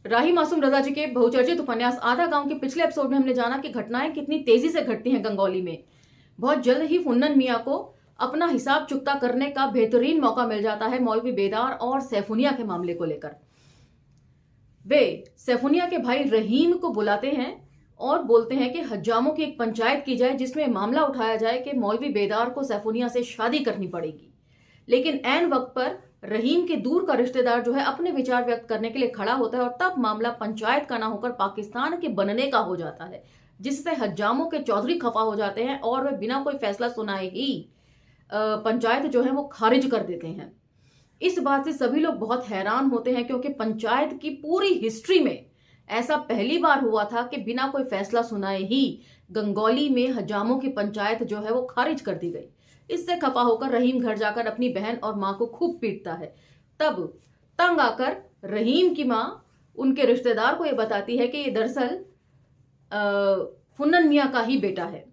राही मासूम रजा जी के बहुचर्चित उपन्यास आधा गांव के पिछले एपिसोड में हमने जाना कि घटनाएं कितनी तेजी से घटती हैं गंगौली में। बहुत जल्द ही फुन्नन मियां को अपना हिसाब चुकता करने का बेहतरीन मौका मिल जाता है मौलवी बेदार और सैफुनिया के मामले को लेकर। वे सैफुनिया के भाई रहीम को बुलाते हैं और बोलते हैं कि हज्जामों की एक पंचायत की जाए जिसमें मामला उठाया जाए कि मौलवी बेदार को सैफुनिया से शादी करनी पड़ेगी। लेकिन ऐन वक्त पर रहीम के दूर का रिश्तेदार जो है अपने विचार व्यक्त करने के लिए खड़ा होता है और तब मामला पंचायत का ना होकर पाकिस्तान के बनने का हो जाता है, जिससे हज्जामों के चौधरी खफा हो जाते हैं और वे बिना कोई फैसला सुनाए ही पंचायत जो है वो खारिज कर देते हैं। इस बात से सभी लोग बहुत हैरान होते हैं क्योंकि पंचायत की पूरी हिस्ट्री में ऐसा पहली बार हुआ था कि बिना कोई फैसला सुनाए ही गंगौली में हज्जामों की पंचायत जो है वो खारिज कर दी गई। इससे खफा होकर रहीम घर जाकर अपनी बहन और मां को खूब पीटता है। तब तंग आकर रहीम की मां उनके रिश्तेदार को यह बताती है कि ये दरअसल फुन्नन मियां का ही बेटा है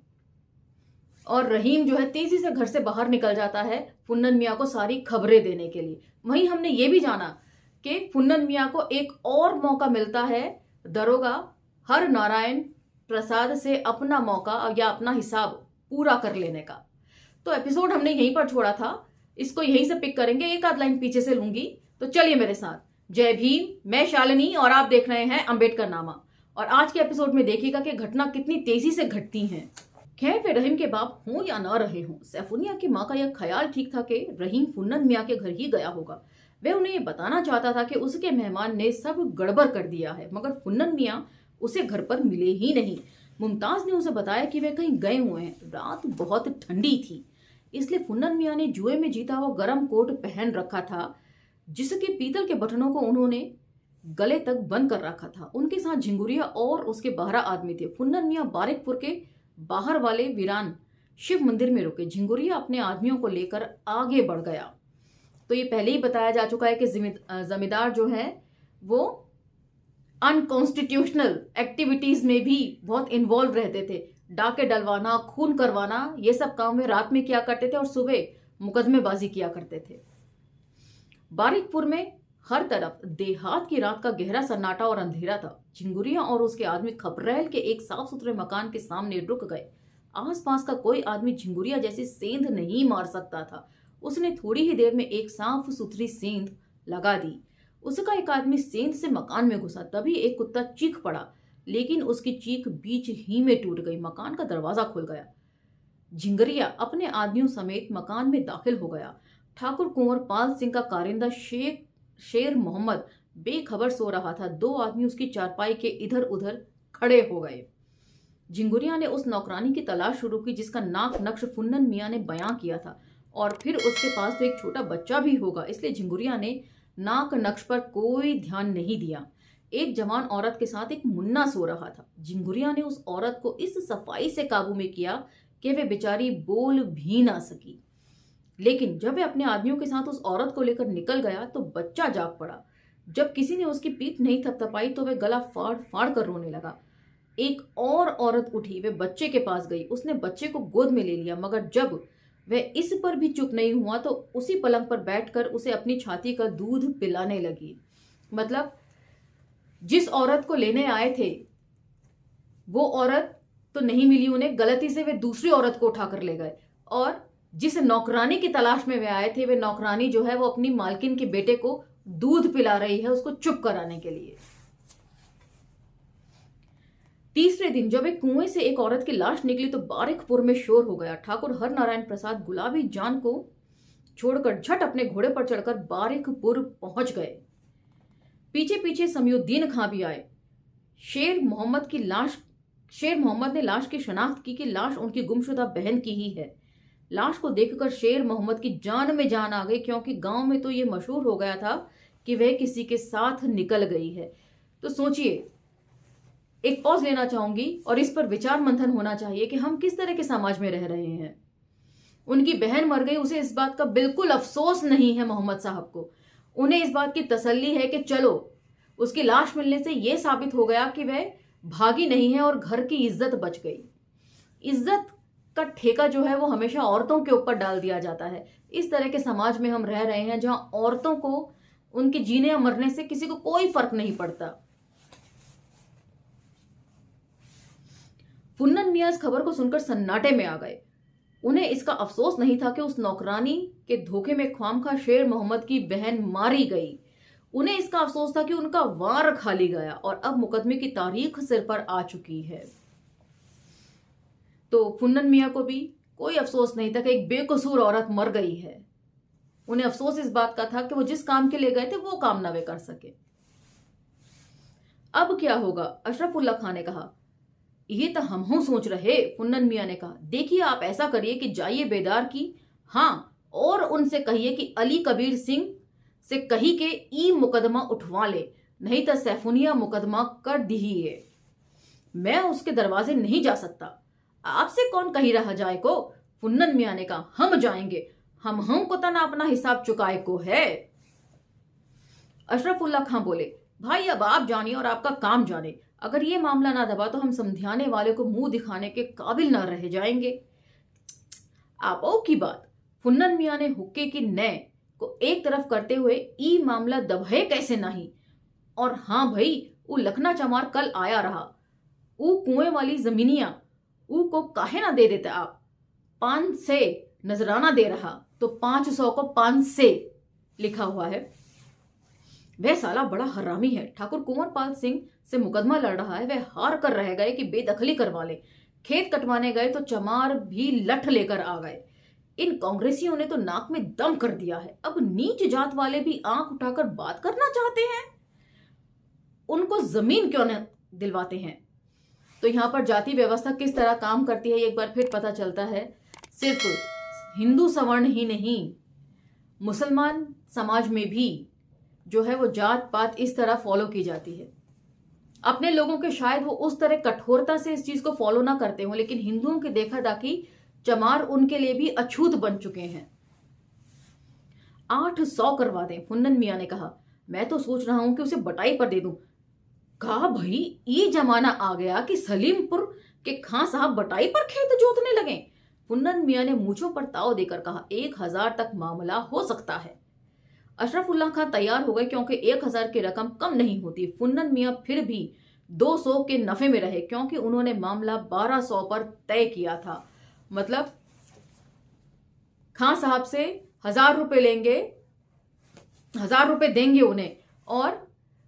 और रहीम जो है तेजी से घर से बाहर निकल जाता है फुन्नन मियां को सारी खबरें देने के लिए। वहीं हमने ये भी जाना कि फुन्नन मियां को एक और मौका मिलता है दरोगा हर नारायण प्रसाद से अपना मौका या अपना हिसाब पूरा कर लेने का। तो एपिसोड हमने यहीं पर छोड़ा था, इसको यहीं से पिक करेंगे, एक आध लाइन पीछे से लूंगी। तो चलिए मेरे साथ। जय भीम, मैं शालिनी और आप देख रहे हैं अंबेडकर नामा। और आज के एपिसोड में देखिएगा कि घटना कितनी तेजी से घटती हैं। खैर वे रहीम के बाप हों या ना रहे हों, सैफुनिया की मां का यह ख्याल ठीक था कि रहीम फुन्नन मियां के घर ही गया होगा। वह उन्हें ये बताना चाहता था कि उसके मेहमान ने सब गड़बड़ कर दिया है, मगर फुन्नन मियां उसे घर पर मिले ही नहीं। मुमताज ने उसे बताया कि वे कहीं गए हुए हैं। रात बहुत ठंडी थी, इसलिए फुन्नन मियां ने जुए में जीता हुआ गर्म कोट पहन रखा था, जिसके पीतल के बटनों को उन्होंने गले तक बंद कर रखा था। उनके साथ झिंगुरिया और उसके 12 आदमी थे। फुन्नन मियां बारिकपुर के बाहर वाले वीरान शिव मंदिर में रुके। झिंगुरिया अपने आदमियों को लेकर आगे बढ़ गया। तो ये पहले ही बताया जा चुका है कि जमींदार जो है वो अनकॉन्स्टिट्यूशनल एक्टिविटीज में भी बहुत इन्वॉल्व रहते थे। डाके डलवाना, खून करवाना, ये सब काम वे रात में किया करते थे और सुबह मुकदमेबाजी किया करते थे। बारिकपुर में हर तरफ देहात की रात का गहरा सन्नाटा और अंधेरा था। झिंगुरिया और उसके आदमी खपरेल के एक साफ सुथरे मकान के सामने रुक गए। आसपास का कोई आदमी झिंगुरिया जैसी सेंध नहीं मार सकता था। उसने थोड़ी ही देर में एक साफ सुथरी सेंध लगा दी। उसका एक आदमी सेंध से मकान में घुसा, तभी एक कुत्ता चीख पड़ा, लेकिन उसकी चीख बीच ही में टूट गई। मकान का दरवाजा खुल गया। झिंगुरिया अपने आदमियों समेत मकान में दाखिल हो गया। ठाकुर कुंवर पाल सिंह का कारिंदा शेर मोहम्मद बेखबर सो रहा था। 2 आदमी उसकी चारपाई के इधर उधर खड़े हो गए। झिंगुरिया ने उस नौकरानी की तलाश शुरू की जिसका नाक नक्श फुन्नन मियां ने बयां किया था, और फिर उसके पास तो एक छोटा बच्चा भी होगा, इसलिए झिंगुरिया ने नाक नक्श पर कोई ध्यान नहीं दिया। एक जवान औरत के साथ एक मुन्ना सो रहा था। झिंगुरिया ने उस औरत को इस सफाई से काबू में किया कि वे बेचारी बोल भी ना सकी। लेकिन जब वे अपने आदमियों के साथ उस औरत को लेकर निकल गया तो बच्चा जाग पड़ा। जब किसी ने उसकी पीठ नहीं थपथपाई तो वह गला फाड़ फाड़ कर रोने लगा। एक और औरत उठी, वे बच्चे के पास गई। उसने बच्चे को गोद में ले लिया, मगर जब वह इस पर भी चुप नहीं हुआ तो उसी पलंग पर बैठकर उसे अपनी छाती का दूध पिलाने लगी। मतलब जिस औरत को लेने आए थे वो औरत तो नहीं मिली उन्हें, गलती से वे दूसरी औरत को उठाकर ले गए। और जिस नौकरानी की तलाश में वे आए थे, वे नौकरानी जो है वो अपनी मालकिन के बेटे को दूध पिला रही है उसको चुप कराने के लिए। तीसरे दिन जब एक कुएं से एक औरत की लाश निकली तो बारिकपुर में शोर हो गया। ठाकुर हर नारायण प्रसाद गुलाबी जान को छोड़कर झट अपने घोड़े पर चढ़कर बारिकपुर पहुंच गए। पीछे पीछे समयुद्दीन खां भी आए। शेर मोहम्मद ने लाश की शनाख्त की कि लाश उनकी गुमशुदा बहन की ही है। लाश को देखकर शेर मोहम्मद की जान में जान आ गई, क्योंकि गांव में तो यह मशहूर हो गया था कि वह किसी के साथ निकल गई है। तो सोचिए, एक पॉज लेना चाहूंगी और इस पर विचार मंथन होना चाहिए कि हम किस तरह के समाज में रह रहे हैं। उनकी बहन मर गई, उसे इस बात का बिल्कुल अफसोस नहीं है मोहम्मद साहब को। उन्हें इस बात की तसल्ली है कि चलो उसकी लाश मिलने से यह साबित हो गया कि वह भागी नहीं है और घर की इज्जत बच गई। इज्जत का ठेका जो है वो हमेशा औरतों के ऊपर डाल दिया जाता है। इस तरह के समाज में हम रह रहे हैं जहां औरतों को उनके जीने या मरने से किसी को कोई फर्क नहीं पड़ता। फुन्नन मियां इस खबर को सुनकर सन्नाटे में आ गए। उन्हें इसका अफसोस नहीं था कि उस नौकरानी के धोखे में ख्वामखा शेर मोहम्मद की बहन मारी गई। उन्हें इसका अफसोस था कि उनका वार खाली गया और अब मुकदमे की तारीख सिर पर आ चुकी है। तो फुन्नन मियां को भी कोई अफसोस नहीं था कि एक बेकसूर औरत मर गई है। उन्हें अफसोस इस बात का था कि वो जिस काम के लिए गए थे वो काम ना वे कर सके। अब क्या होगा? अशरफुल्ला खान ने कहा। ये तो हम सोच रहे, फुन्नन मियां ने कहा। देखिए, आप ऐसा करिए कि जाइए बेदार की, हाँ, और उनसे कहिए कि अली कबीर सिंह से कही के ई मुकदमा उठवा ले, नहीं तो सैफुनिया मुकदमा कर दीजिए। मैं उसके दरवाजे नहीं जा सकता। आपसे कौन कही रहा जाए को? फुन्नन मियां ने कहा। हम जाएंगे, हमको तना अपना हिसाब चुकाए को है। अशरफुल्ला खां बोले, भाई अब आप जानिए और आपका काम जाने। अगर ये मामला ना दबा तो हम समझाने वाले को मुंह दिखाने के काबिल ना रह जाएंगे। आपो की बात। फुन्नन मियां ने हुक्के की नय को एक तरफ करते हुए ई मामला दबे कैसे नहीं। और हाँ भाई, वो लखना चमार कल आया रहा। वो कुएं वाली जमीनिया ऊ को काहे ना दे देते आप? 5 से नजराना दे रहा तो 500 को 5 से लिखा हुआ है। वह साला बड़ा हरामी है। ठाकुर कुंवरपाल सिंह से मुकदमा लड़ रहा है, वह हार कर रह गए कि बेदखली करवा ले। खेत कटवाने गए तो चमार भी लठ लेकर आ गए। इन कांग्रेसियों ने तो नाक में दम कर दिया है। अब नीच जात वाले भी आंख उठाकर बात करना चाहते हैं। उनको जमीन क्यों न दिलवाते हैं? तो यहां पर जाति व्यवस्था किस तरह काम करती है एक बार फिर पता चलता है। सिर्फ हिंदू सवर्ण ही नहीं, मुसलमान समाज में भी जो है वो जात पात इस तरह फॉलो की जाती है। अपने लोगों के शायद वो उस तरह कठोरता से इस चीज को फॉलो ना करते हो, लेकिन हिंदुओं की देखा दाखी चमार उनके लिए भी अछूत बन चुके हैं। 800 करवा दें, फुन्नन मियां ने कहा। मैं तो सोच रहा हूं कि उसे बटाई पर दे दूं। कहा भाई, ये जमाना आ गया कि सलीमपुर के खां साहब बटाई पर खेत जोतने लगे। फुन्नन मियां ने मूंछों पर ताव देकर कहा, 1000 तक मामला हो सकता है। अशरफुल्ला खां तैयार हो गए क्योंकि 1000 की रकम कम नहीं होती। फुन्नन मियां फिर भी 200 के नफे में रहे क्योंकि उन्होंने मामला 1200 पर तय किया था। मतलब खां साहब से 1000 रुपए लेंगे, 1000 रुपए देंगे उन्हें, और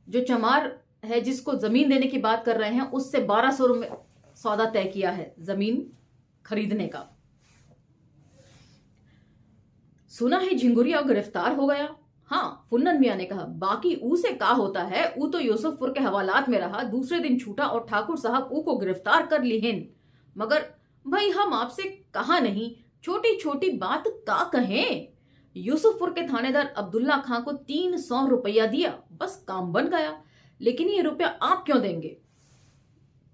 जो चमार है जिसको जमीन देने की बात कर रहे हैं उससे 1200 रुपए सौदा तय किया है जमीन खरीदने का। सुना है झिंगुरिया गिरफ्तार हो गया। हाँ, फुन्नन मियां ने कहा। बाकी ऊ से का होता है? ऊ तो यूसुफपुर के हवालात में रहा, दूसरे दिन छूटा और ठाकुर साहब ऊ को गिरफ्तार कर लिहिन। मगर भाई, हम आपसे कहा नहीं, छोटी छोटी बात का कहें। यूसुफपुर के थानेदार अब्दुल्ला खां को 300 रुपया दिया, बस काम बन गया। लेकिन ये रुपया आप क्यों देंगे?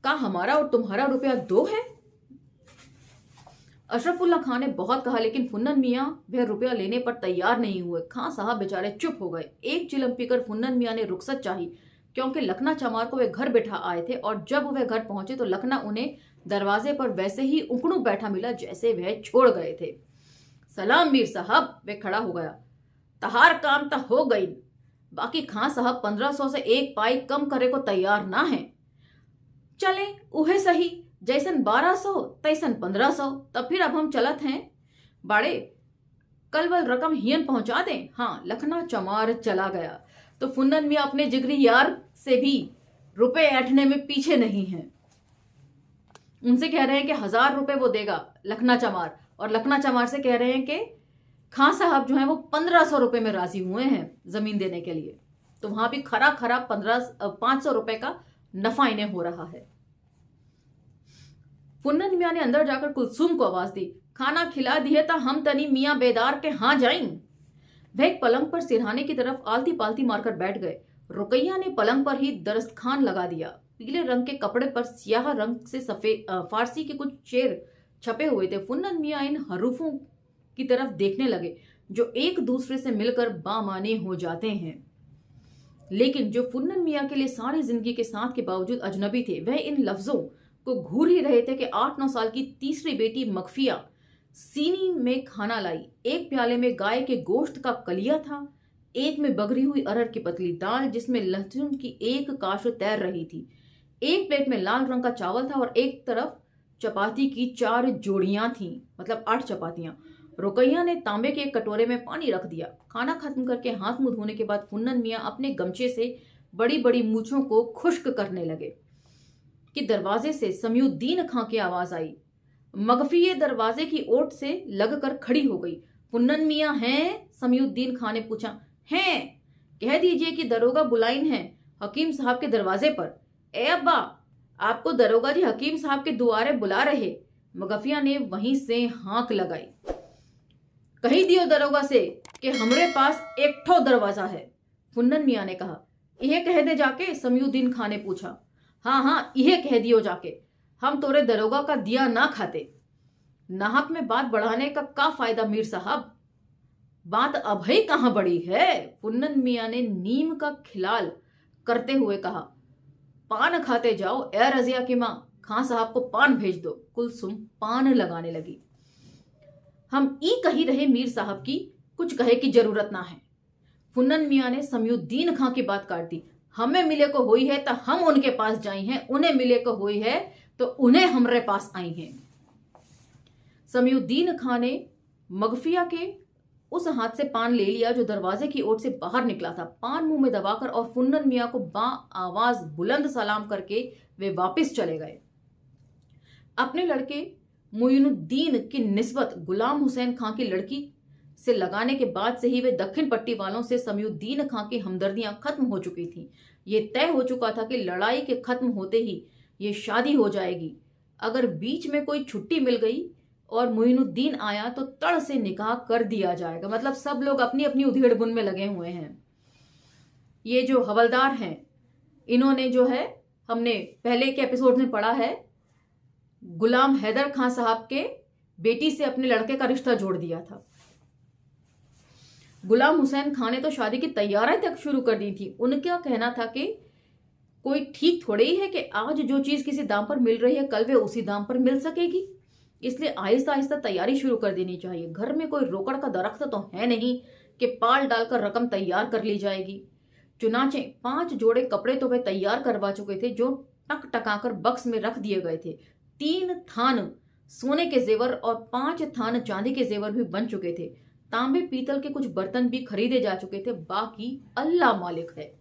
का हमारा और तुम्हारा रुपया दो है? अशरफुल्ला खान ने बहुत कहा, लेकिन फुन्नन मियां वह रुपया लेने पर तैयार नहीं हुए। खां साहब बेचारे चुप हो गए। एक चिलम पीकर फुन्नन मियां ने रुखसत चाही क्योंकि लखना चमार को वे घर बैठा आए थे, और जब वह घर पहुंचे तो लखना उन्हें दरवाजे पर वैसे ही उकड़ू बैठा मिला जैसे वह छोड़ गए थे। सलाम मीर साहब, वे खड़ा हो गया। तहार काम तो हो गई, बाकी खां साहब 1500 से एक पाई कम करे को तैयार ना है। चले उहे सही, जैसन 1200 तैसन 1500, तब फिर अब हम चलत हैं बाड़े, कल वल रकम हियन पहुंचा दें। हाँ, लखना चमार चला गया तो फुन्नन मियां अपने जिगरी यार से भी रुपए ऐंठने में पीछे नहीं है। उनसे कह रहे हैं कि 1000 रुपए वो देगा लखना चमार, और लखना चमार से कह रहे हैं कि खां साहब जो है वो 1500 रुपए में राजी हुए हैं जमीन देने के लिए। तो वहां भी खरा 500 रुपए का नफा इन्हें हो रहा है। फुन्नन मियां ने अंदर जाकर कुलसुम को आवाज दी, खाना खिला दिए ता हम तनी मियां बेदार के हां जाइन। वह एक पलंग पर सिरहाने की तरफ आलती पालती मारकर बैठ गए। रुकैया ने पलंग पर ही दरस्तखान लगा दिया। पीले रंग के कपड़े पर स्याह रंग से सफेद फारसी के कुछ शेर छपे हुए थे। फुन्नन मियां इन हरूफों की तरफ देखने लगे जो एक दूसरे से मिलकर बामाने हो जाते हैं, लेकिन जो फुन्नन मियां के लिए सारी जिंदगी के साथ के बावजूद अजनबी थे। वह इन लफ्जों को घूर ही रहे थे कि 8-9 साल की तीसरी बेटी मखफिया सीनी में खाना लाई। एक प्याले में गाय के गोश्त का कलिया था, एक में बगरी हुई अरहर की पतली दाल जिसमें लहसुन की एक काश तैर रही थी। एक प्लेट में लाल रंग का चावल था और एक तरफ चपाती की 4 जोड़ियां थीं, मतलब 8 चपातियां। रुकैया ने तांबे के एक कटोरे में पानी रख दिया। खाना खत्म करके हाथ मुंह धोने के बाद फुन्नन मियाँ अपने गमछे से बड़ी बड़ी मूछों को खुश्क करने लगे कि दरवाजे से समीउद्दीन खां की आवाज आई। मगफिये दरवाजे की ओट से लगकर खड़ी हो गई। फुन्नन मियाँ हैं? समीउद्दीन खां ने पूछा। हैं, कह दीजिए कि दरोगा बुलाइन है हकीम साहब के दरवाजे पर। ए अब्बा, आपको दरोगा जी हकीम साहब के दुआरे बुला रहे। मगफिया ने वहीं से हाँक लगाई। कही दियो दरोगा से कि हमरे पास एक ठो दरवाजा है, फुन्नन मियाँ ने कहा। यह कह दे जाके, समीउद्दीन खां ने पूछा। हाँ हाँ, यह कह दियो जाके, हम तोरे दरोगा का दिया ना खाते। नाहक में बात बढ़ाने का फायदा मीर साहब, बात अभई कहां बड़ी है, फुन्नन मियाँ ने नीम का खिलाल करते हुए कहा। पान खाते जाओ ए रजिया की माँ, खां साहब को पान भेज दो। कुलसुम पान लगाने लगी। हम ई कही रहे मीर साहब की, कुछ कहे की जरूरत ना है। फुन्नन मियाँ ने समीउद्दीन खां की बात काट दी। हमें मिले को हुई है तो हम उनके पास जाई हैं, उन्हें मिले को हुई है तो उन्हें हमरे पास आई हैं। समीउद्दीन खां ने मगफिया के उस हाथ से पान ले लिया जो दरवाजे की ओर से बाहर निकला था। पान मुंह में दबाकर और फुन्नन मियाँ को बा आवाज बुलंद सलाम करके वे वापस चले गए। अपने लड़के मुइनुद्दीन की निस्बत गुलाम हुसैन खां की लड़की से लगाने के बाद से ही वे दक्षिण पट्टी वालों से समीउद्दीन खां की हमदर्दियां खत्म हो चुकी थीं। ये तय हो चुका था कि लड़ाई के खत्म होते ही ये शादी हो जाएगी। अगर बीच में कोई छुट्टी मिल गई और मुइनुद्दीन आया तो तड़ से निकाह कर दिया जाएगा। मतलब सब लोग अपनी अपनी उधेड़ बुन में लगे हुए हैं। ये जो हवलदार हैं, इन्होंने जो है, हमने पहले के एपिसोड में पढ़ा है, गुलाम हैदर खां साहब के बेटी से अपने लड़के का रिश्ता जोड़ दिया था। गुलाम हुसैन खां ने तो शादी की तैयारी तक शुरू कर दी थी। उनका कहना था कि कोई ठीक थोड़े ही है कि आज जो चीज किसी दाम पर मिल रही है कल वे उसी दाम पर मिल सकेगी, इसलिए आहिस्ता आहिस्ता तैयारी शुरू कर देनी चाहिए। घर में कोई रोकड़ का दरख्त तो है नहीं कि पाल डालकर रकम तैयार कर ली जाएगी। चुनाचे 5 जोड़े कपड़े तो वे तैयार करवा चुके थे जो टक टकाकर बक्स में रख दिए गए थे। 3 थान सोने के जेवर और 5 थान चांदी के जेवर भी बन चुके थे। तांबे पीतल के कुछ बर्तन भी खरीदे जा चुके थे। बाकी अल्लाह मालिक है।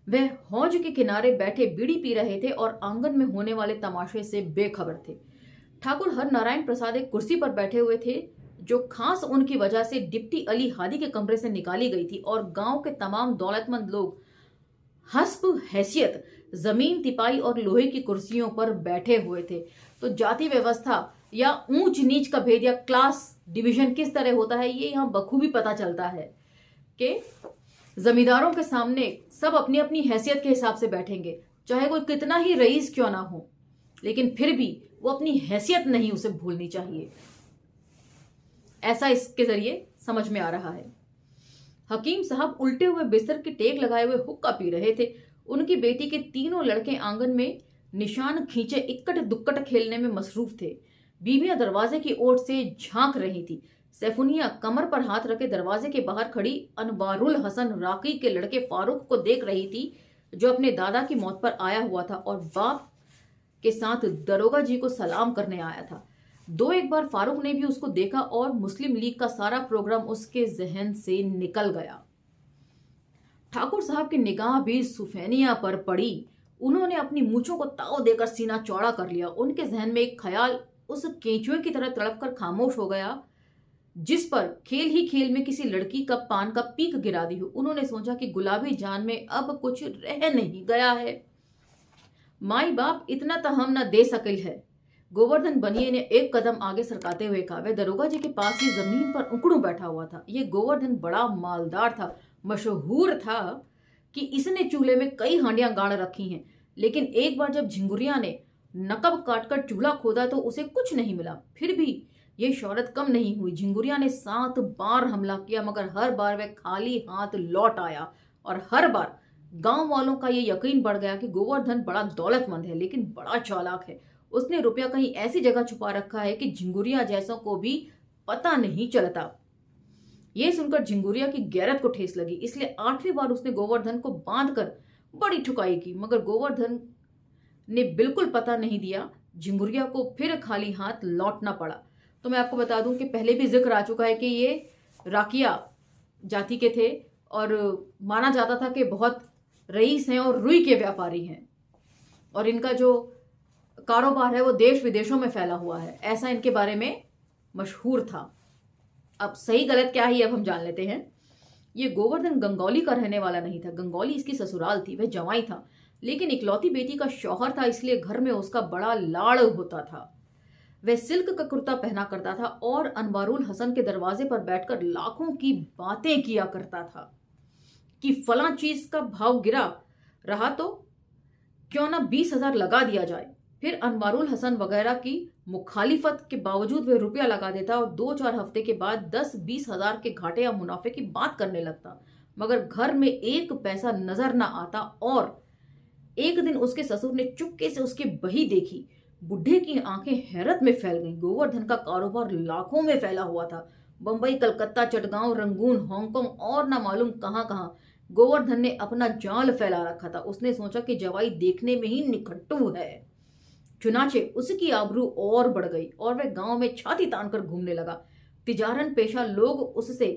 वह हौज के किनारे बैठे बीड़ी पी रहे थे और आंगन में होने वाले तमाशे से बेखबर थे। ठाकुर हर नारायण प्रसाद एक कुर्सी पर बैठे हुए थे जो खास उनकी वजह से डिप्टी अली हादी के कमरे से निकाली गई थी, और गांव के तमाम दौलतमंद लोग हस्ब हैसियत जमीन तिपाई और लोहे की कुर्सियों पर बैठे हुए थे। तो जाति व्यवस्था या ऊंच नीच का भेद या क्लास डिवीजन किस तरह होता है ये यहाँ बखूबी पता चलता है कि जमींदारों के सामने सब अपनी अपनी हैसियत के हिसाब से बैठेंगे, चाहे कोई कितना ही रईस क्यों ना हो, लेकिन फिर भी वो अपनी हैसियत नहीं उसे भूलनी चाहिए। ऐसा इसके जरिए समझ में आ रहा है। हकीम साहब उल्टे हुए बिस्तर की टेक लगाए हुए हुक्का पी रहे थे। उनकी बेटी के तीनों लड़के आंगन में निशान खींचे इक्कट दुक्कट खेलने में मसरूफ थे। बीबियां दरवाजे की ओर से झांक रही थी। सैफुनिया कमर पर हाथ रखे दरवाजे के बाहर खड़ी अनवारुल हसन राकी के लड़के फारूक को देख रही थी, जो अपने दादा की मौत पर आया हुआ था और बाप के साथ दरोगा जी को सलाम करने आया था। 2-1 बार फारूक ने भी उसको देखा और मुस्लिम लीग का सारा प्रोग्राम उसके जहन से निकल गया। ठाकुर साहब की निगाह भी सुफेनिया पर पड़ी। उन्होंने अपनी मूंछों को ताव देकर सीना चौड़ा कर लिया। उनके जहन में एक ख्याल उस केंचुए की तरह तड़प कर खामोश हो गया जिस पर खेल ही खेल में किसी लड़की का पान का पीक गिरा दी हो। उन्होंने सोचा कि गुलाबी जान में अब कुछ रह नहीं गया है। माई बाप इतना तो हम न दे सकिल है, गोवर्धन बनिए ने एक कदम आगे सरकाते हुए कहा। वह दरोगा जी के पास ही जमीन पर उकड़ू बैठा हुआ था। ये गोवर्धन बड़ा मालदार था, मशहूर था कि इसने चूल्हे में कई हांडियां गाड़ रखी हैं, लेकिन एक बार जब झिंगुरिया ने नकब काटकर चूल्हा खोदा तो उसे कुछ नहीं मिला। फिर भी ये शौहरत कम नहीं हुई। झिंगुरिया ने 7 बार हमला किया, मगर हर बार वह खाली हाथ लौट आया और हर बार गांव वालों का ये यकीन बढ़ गया कि गोवर्धन बड़ा दौलतमंद है, लेकिन बड़ा चालाक है। उसने रुपया कहीं ऐसी जगह छुपा रखा है कि झिंगुरिया जैसों को भी पता नहीं चलता। यह सुनकर झिंगुरिया की गैरत को ठेस लगी, इसलिए 8वीं बार उसने गोवर्धन को बांधकर बड़ी ठुकाई की, मगर गोवर्धन ने बिल्कुल पता नहीं दिया झिंगुरिया को फिर खाली हाथ लौटना पड़ा। तो मैं आपको बता दूं कि पहले भी जिक्र आ चुका है कि ये राकिया जाति के थे और माना जाता था कि बहुत रईस हैं और रुई के व्यापारी हैं और इनका जो कारोबार है वो देश विदेशों में फैला हुआ है, ऐसा इनके बारे में मशहूर था। अब सही गलत क्या ही अब हम जान लेते हैं। ये गोवर्धन गंगौली का रहने वाला नहीं था, गंगौली इसकी ससुराल थी, वह जवाई था, लेकिन इकलौती बेटी का शौहर था, इसलिए घर में उसका बड़ा लाड़ होता था। वह सिल्क का कुर्ता पहना करता था और अनवारुल हसन के दरवाजे पर बैठकर लाखों की बातें किया करता था कि फला चीज का भाव गिरा रहा तो क्यों ना 20,000 लगा दिया जाए। फिर अनवारुल हसन वगैरह की मुखालिफत के बावजूद वह रुपया लगा देता और 2-4 हफ्ते के बाद 10-20 हजार के घाटे या मुनाफे की बात करने लगता, मगर घर में एक पैसा नजर ना आता। और एक दिन उसके ससुर ने चुपके से उसकी बही देखी। बुढ़े की आंखें हैरत में फैल गईं। गोवर्धन का कारोबार लाखों में फैला हुआ था, बंबई, कलकत्ता, चटगांव, रंगून, हांगकांग और ना मालूम कहां कहां गोवर्धन ने अपना जाल फैला रखा था। उसने सोचा कि जवाई देखने में ही निखट्टू है। चुनाचे उसकी आबरू और बढ़ गई और वह गांव में छाती तानकर घूमने लगा। तिजारन पेशा लोग उससे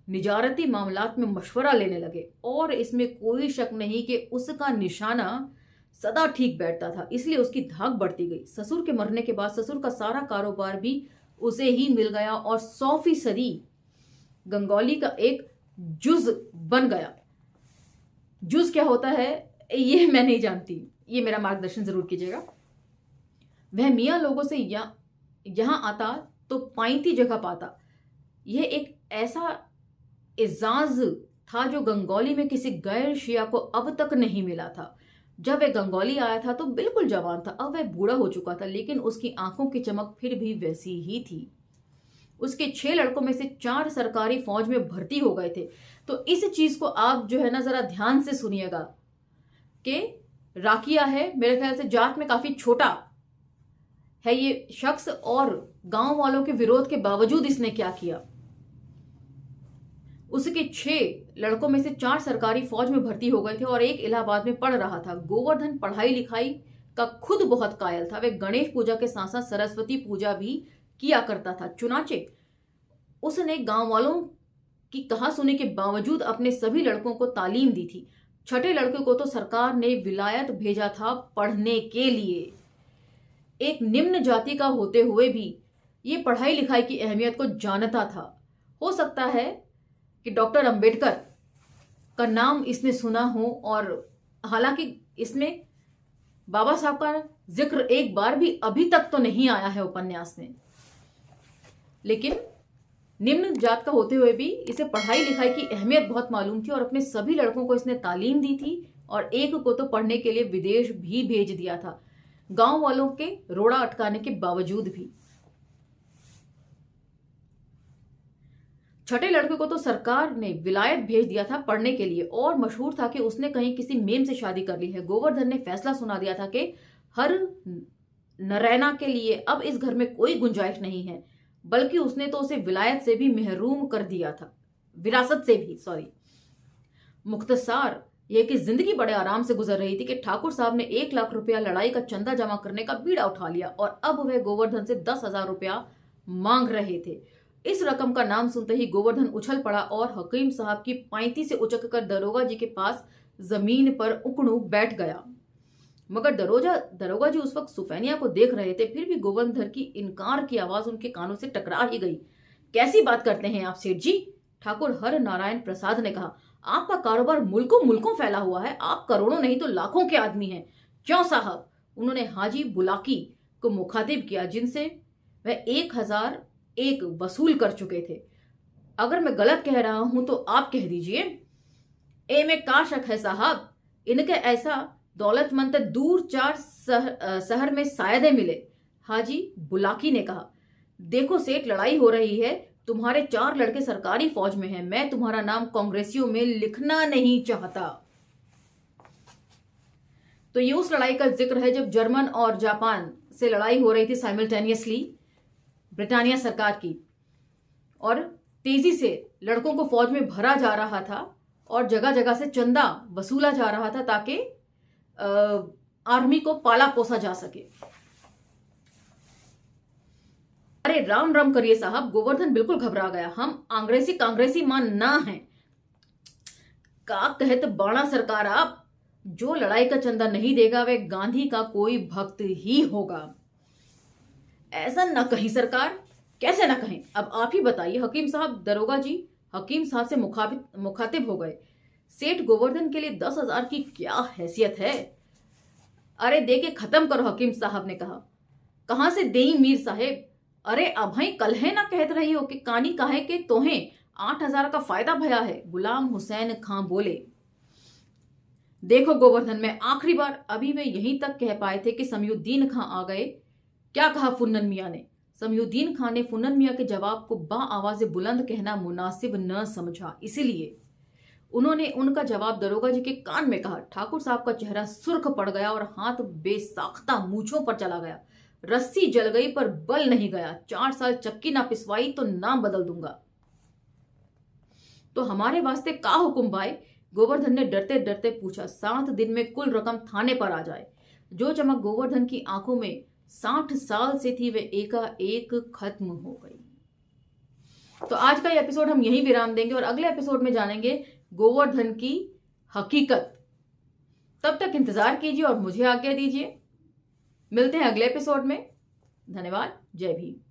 निजारती मामलात में मशवरा लेने लगे और इसमें कोई शक नहीं कि उसका निशाना सदा ठीक बैठता था, इसलिए उसकी धाक बढ़ती गई। ससुर के मरने के बाद ससुर का सारा कारोबार भी उसे ही मिल गया और 100% गंगौली का एक जुज बन गया। जुज क्या होता है ये मैं नहीं जानती, ये मेरा मार्गदर्शन जरूर कीजिएगा। वह मियाँ लोगों से यहां आता तो पाइती जगह पाता। यह एक ऐसा एजाज था जो गंगौली में किसी गैर शिया को अब तक नहीं मिला था। जब वह गंगौली आया था तो बिल्कुल जवान था, अब वह बूढ़ा हो चुका था, लेकिन उसकी आंखों की चमक फिर भी वैसी ही थी। उसके 6 लड़कों में से 4 सरकारी फौज में भर्ती हो गए थे। तो इस चीज को आप जो है ना जरा ध्यान से सुनिएगा कि राकिया है, मेरे ख्याल से जात में काफी छोटा है ये शख्स, और गांव वालों के विरोध के बावजूद इसने क्या किया। उसके 6 लड़कों में से 4 सरकारी फौज में भर्ती हो गए थे और एक इलाहाबाद में पढ़ रहा था। गोवर्धन पढ़ाई लिखाई का खुद बहुत कायल था। वह गणेश पूजा के साथ साथ सरस्वती पूजा भी किया करता था। चुनाचे उसने गांव वालों की कहा सुनी के बावजूद अपने सभी लड़कों को तालीम दी थी। छठे लड़के को तो सरकार ने विलायत भेजा था पढ़ने के लिए। एक निम्न जाति का होते हुए भी ये पढ़ाई लिखाई की अहमियत को जानता था। हो सकता है कि डॉक्टर अंबेडकर का नाम इसने सुना हो, और हालांकि इसमें बाबा साहब का जिक्र एक बार भी अभी तक तो नहीं आया है उपन्यास में, लेकिन निम्न जात का होते हुए भी इसे पढ़ाई लिखाई की अहमियत बहुत मालूम थी और अपने सभी लड़कों को इसने तालीम दी थी और एक को तो पढ़ने के लिए विदेश भी भेज दिया था, गांव वालों के रोड़ा अटकाने के बावजूद भी। छठे लड़के को तो सरकार ने विलायत भेज दिया था पढ़ने के लिए और मशहूर था कि उसने कहीं किसी मेम से शादी कर ली है। गोवर्धन ने फैसला सुना दिया था कि हर नरैना के लिए अब इस घर में कोई गुंजाइश नहीं है, बल्कि उसने तो उसे विलायत से भी महरूम कर दिया था, विरासत से भी, सॉरी। मुख्तसार यह कि जिंदगी बड़े आराम से गुजर रही थी कि ठाकुर साहब ने 1 लाख रुपया लड़ाई का चंदा जमा करने का बीड़ा उठा लिया और अब वह गोवर्धन से 10,000 रुपया मांग रहे थे। इस रकम का नाम सुनते ही गोवर्धन उछल पड़ा और हकीम साहब की पांती से उचक कर दरोगा जी के पास जमीन पर उकड़ू बैठ गया। मगर दरोगा जी उस वक्त सुफैनिया को देख रहे थे, फिर भी गोवर्धन की इनकार की आवाज उनके कानों से टकरा ही गई। कैसी बात करते हैं आप सेठ जी? ठाकुर हर नारायण प्रसाद ने कहा। आपका कारोबार मुल्कों मुल्कों फैला हुआ है, आप करोड़ों नहीं तो लाखों के आदमी हैं। क्यों साहब? उन्होंने हाजी बुलाकी को मुखातिब किया, जिनसे वह 1,001 वसूल कर चुके थे। अगर मैं गलत कह रहा हूं तो आप कह दीजिए। ए में का शक है साहब, इनके ऐसा दौलतमंद दूर 4 शहर में शायद ही मिले। हाजी बुलाकी ने कहा, देखो सेठ, लड़ाई हो रही है, तुम्हारे 4 लड़के सरकारी फौज में हैं, मैं तुम्हारा नाम कांग्रेसियों में लिखना नहीं चाहता। तो ये उस लड़ाई का जिक्र है जब जर्मन और जापान से लड़ाई हो रही थी साइमल्टेनियसली ब्रिटानिया सरकार की, और तेजी से लड़कों को फौज में भरा जा रहा था और जगह जगह से चंदा वसूला जा रहा था ताकि आर्मी को पाला पोसा जा सके। अरे राम राम करिए साहब। गोवर्धन बिल्कुल घबरा गया। हम आंग्रेसी कांग्रेसी मान ना हैं। का कहत बाणा सरकार आप, जो लड़ाई का चंदा नहीं देगा वह गांधी का कोई भक्त ही होगा। ऐसा न कहीं सरकार। कैसे न कहें, अब आप ही बताइए। हकीम साहब, दरोगा जी हकीम साहब से मुखातिब हो गए। सेठ गोवर्धन के लिए 10,000 की क्या हैसियत है। अरे दे के खत्म करो, हकीम साहब ने कहा। कहां से देई मीर साहेब। अरे अभई कल है ना कहत रही हो कि कानी काहे के तोहें 8,000 का फायदा भया है। गुलाम हुसैन खां बोले। देखो गोवर्धन, मैं आखिरी बार अभी वे यहीं तक कह पाए थे कि समयुद्दीन खां आ गए। क्या कहा फुन्नन मियां ने। समयुद्दीन खां ने फुन्नन मियां के जवाब को बा आवाज बुलंद कहना मुनासिब न समझा, इसीलिए उन्होंने उनका जवाब दरोगा जी के कान में कहा। ठाकुर साहब का चेहरा सुर्ख पड़ गया और हाथ बेसाख्ता मूंछों पर चला गया। रस्सी जल गई पर बल नहीं गया। 4 साल चक्की ना पिसवाई तो नाम बदल दूंगा। तो हमारे वास्ते का हुकुम भाई। गोवर्धन ने डरते डरते पूछा। 7 दिन में कुल रकम थाने पर आ जाए। जो चमक गोवर्धन की आंखों में 60 साल से थी वे एकाएक खत्म हो गई। तो आज का ये एपिसोड हम यहीं विराम देंगे और अगले एपिसोड में जानेंगे गोवर्धन की हकीकत। तब तक इंतजार कीजिए और मुझे आज्ञा दीजिए। मिलते हैं अगले एपिसोड में। धन्यवाद। जय भीम।